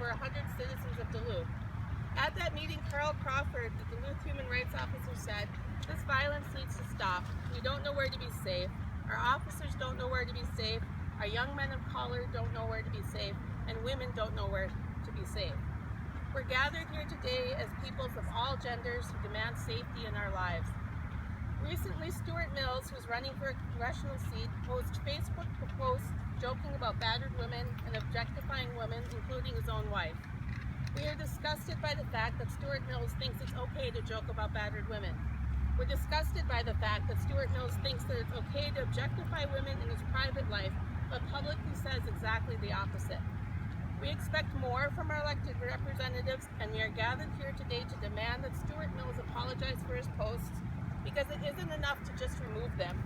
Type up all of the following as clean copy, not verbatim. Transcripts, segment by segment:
over 100 citizens of Duluth. At that meeting, Carl Crawford, the Duluth Human Rights Officer, said, "This violence needs to stop. We don't know where to be safe. Our officers don't know where to be safe. Our young men of color don't know where to be safe. And women don't know where to be safe." We're gathered here today as peoples of all genders who demand safety in our lives. Recently, Stewart Mills, who's running for a congressional seat, posted Facebook posts joking about battered women and objectifying women, including his own wife. We are disgusted by the fact that Stewart Mills thinks it's okay to joke about battered women. We're disgusted by the fact that Stewart Mills thinks that it's okay to objectify women in his private life, but publicly says exactly the opposite. We expect more from our elected representatives, and we are gathered here today to demand that Stewart Mills apologize for his posts, because it isn't enough to just remove them.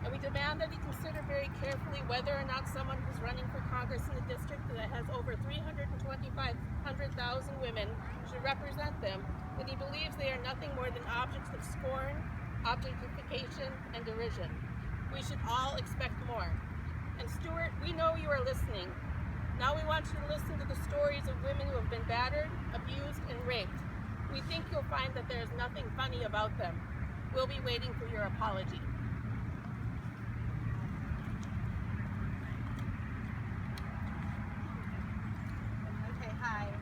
And we demand that he consider very carefully whether or not someone who's running for Congress in a district that has over 325,000 women should represent them, when he believes they are nothing more than objects of scorn, objectification, and derision. We should all expect more. And Stewart, we know you are listening. Now we want you to listen to the stories of women who have been battered, abused, and raped. We think you'll find that there is nothing funny about them. We'll be waiting for your apology. Okay, hi.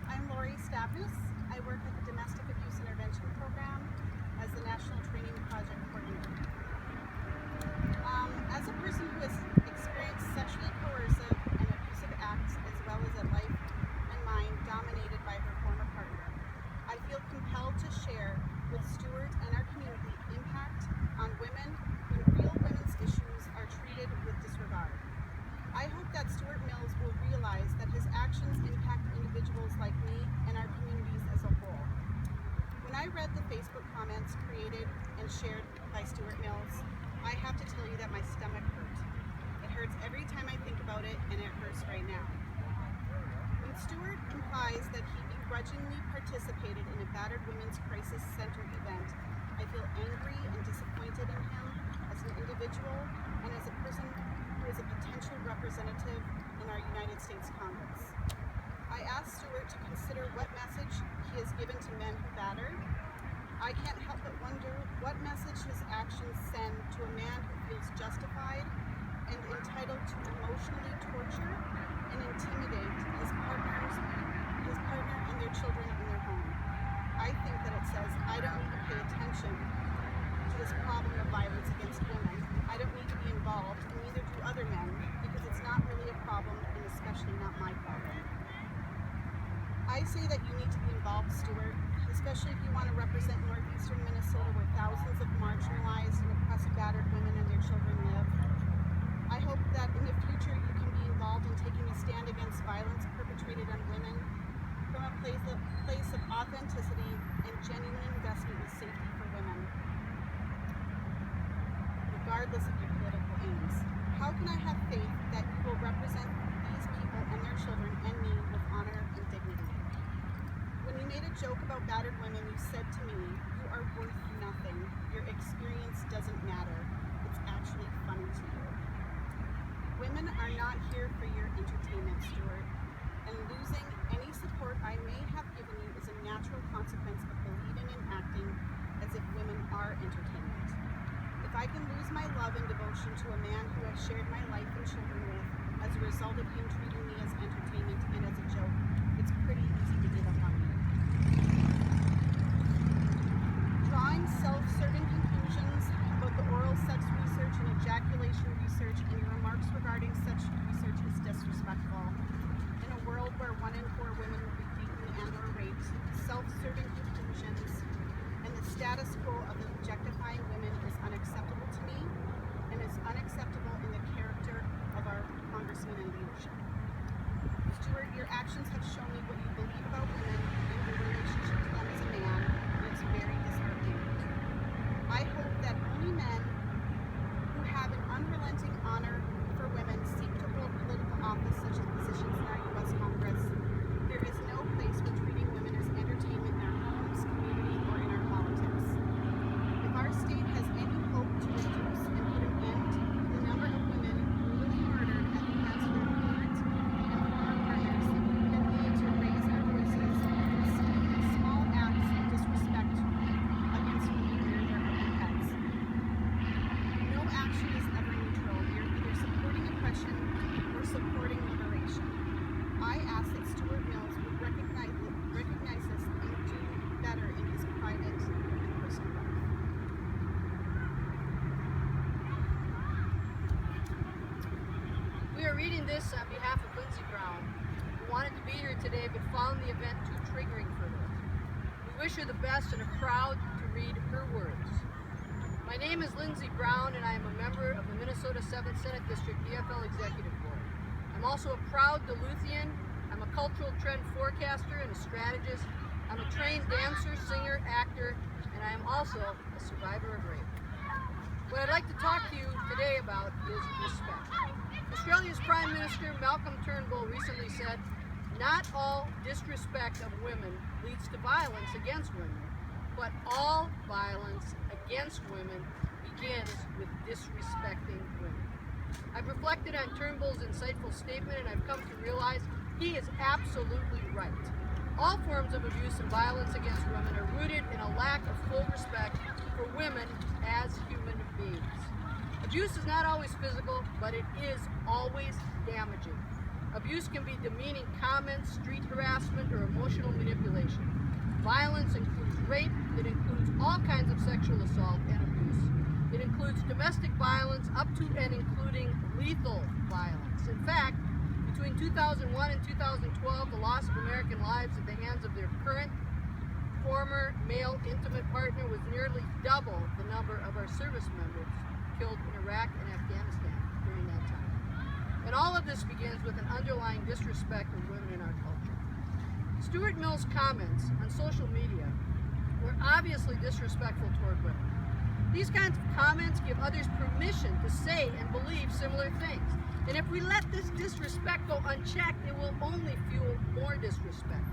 I'm Lori Stavnus. I work at the Domestic Abuse Intervention Program as the National Training Project Coordinator. As a person who has experienced sexually coercive and abusive acts, as well as a life and mind dominated by her former partner, I feel compelled to share with Stewart and our community impact on women when real women's issues are treated with disregard. I hope that Stewart Mills will realize that his actions impact individuals like me and our communities as a whole. When I read the Facebook comments created and shared by Stewart Mills, I have to tell you that my stomach hurt. It hurts every time I think about it, and it hurts right now. When Stewart implies that he begrudgingly participated in a battered women's crisis center event, I feel angry and disappointed in him as an individual and as a person who is a potential representative in our United States Congress. I asked Stewart to consider what message he has given to men who batter. I can't help but wonder what message his actions send to a man who feels justified and entitled to emotionally torture and intimidate his partner and their children in their home. I think that it says, I don't need to pay attention to this problem of violence against women. I don't need to be involved, and neither do other men, because it's not really a problem, and especially not my problem. I say that you need to be involved, Stewart, especially if you want to represent northeastern Minnesota, where thousands of marginalized and oppressed battered women and their children live. I hope that in the future you can be involved in taking a stand against violence perpetrated on women from a place of authenticity and genuine investment in safety for women, regardless of your political aims. How can I have faith that you will represent these people and their children and me with honor and dignity? When you made a joke about battered women, you said to me, "You are worth nothing. Your experience doesn't matter. It's actually funny to you." Women are not here for your entertainment, Stewart, and losing any support I may have given you is a natural consequence of believing and acting as if women are entertainment. If I can lose my love and devotion to a man who I've shared my life and children with as a result of him treating me as entertainment and as a joke, it's pretty easy to give up on me. Drawing self-serving conclusions about the oral sex research and ejaculation research and your remarks regarding such research is disrespectful. In a world where 1 in 4 women will be beaten and or raped, self-serving conclusions and the status quo of objectifying women is unacceptable to me and is unacceptable in the character of our congressmen and leadership. Stewart, your actions have shown me what you believe about women and your relationship to them as a man, and it's very disheartening. I hope that only men who have an unrelenting honor for women seek to hold political office, such as positions in our U.S. Congress. There is no place for treating women as entertainment in our homes, community, or in our politics. If our state has any hope to reduce and put an end to the number of women brutally murdered at the hands of their parents, ask that Stewart Mills would recognize this and do better in his private and personal life. We are reading this on behalf of Lindsey Brown, who wanted to be here today but found the event too triggering for her. We wish her the best and are proud to read her words. My name is Lindsey Brown, and I am a member of the Minnesota 7th Senate District DFL Executive Board. I'm also a proud Duluthian. I'm a cultural trend forecaster and a strategist. I'm a trained dancer, singer, actor, and I am also a survivor of rape. What I'd like to talk to you today about is respect. Australia's Prime Minister Malcolm Turnbull recently said, "Not all disrespect of women leads to violence against women, but all violence against women begins with disrespecting women." I've reflected on Turnbull's insightful statement, and I've come to realize he is absolutely right. All forms of abuse and violence against women are rooted in a lack of full respect for women as human beings. Abuse is not always physical, but it is always damaging. Abuse can be demeaning comments, street harassment, or emotional manipulation. Violence includes rape. It includes all kinds of sexual assault and abuse. It includes domestic violence up to and including lethal violence. In fact, between 2001 and 2012, the loss of American lives at the hands of their current, former male intimate partner was nearly double the number of our service members killed in Iraq and Afghanistan during that time. And all of this begins with an underlying disrespect of women in our culture. Stewart Mills' comments on social media were obviously disrespectful toward women. These kinds of comments give others permission to say and believe similar things. And if we let this disrespect go unchecked, it will only fuel more disrespect.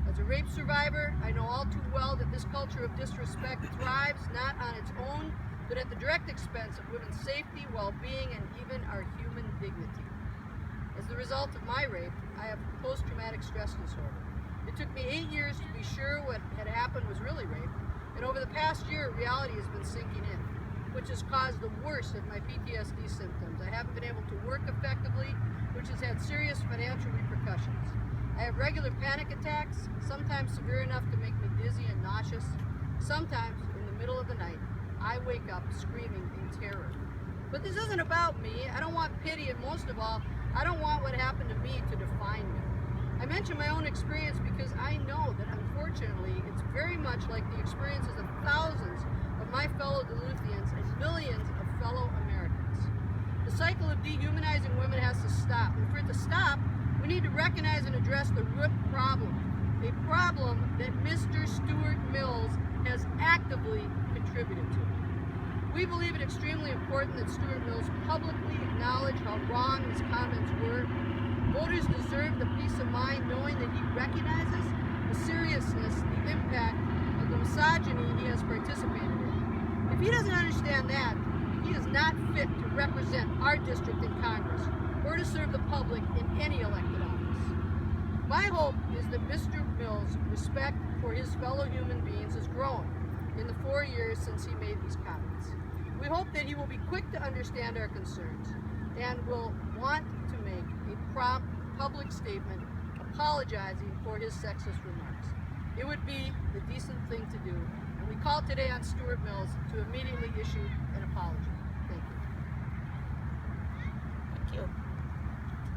As a rape survivor, I know all too well that this culture of disrespect thrives not on its own, but at the direct expense of women's safety, well-being, and even our human dignity. As the result of my rape, I have post-traumatic stress disorder. It took me 8 years to be sure what had happened was really rape, and over the past year, reality has been sinking in, which has caused the worst of my PTSD symptoms. I haven't been able to work effectively, which has had serious financial repercussions. I have regular panic attacks, sometimes severe enough to make me dizzy and nauseous. Sometimes, in the middle of the night, I wake up screaming in terror. But this isn't about me. I don't want pity, and most of all, I don't want what happened to me to define me. I mention my own experience because I know that unfortunately it's very much like the experiences of thousands of my fellow Duluthians and millions of fellow Americans. The cycle of dehumanizing women has to stop. And for it to stop, we need to recognize and address the root problem. A problem that Mr. Stewart Mills has actively contributed to. We believe it extremely important that Stewart Mills publicly acknowledge how wrong his comments were. Voters deserve the peace of mind knowing that he recognizes the seriousness, the impact of the misogyny he has participated in. If he doesn't understand that, he is not fit to represent our district in Congress or to serve the public in any elected office. My hope is that Mr. Mills' respect for his fellow human beings has grown in the 4 years since he made these comments. We hope that he will be quick to understand our concerns and will want to make a prompt public statement apologizing for his sexist remarks. It would be the decent thing to do, and we call today on Stewart Mills to immediately issue an apology.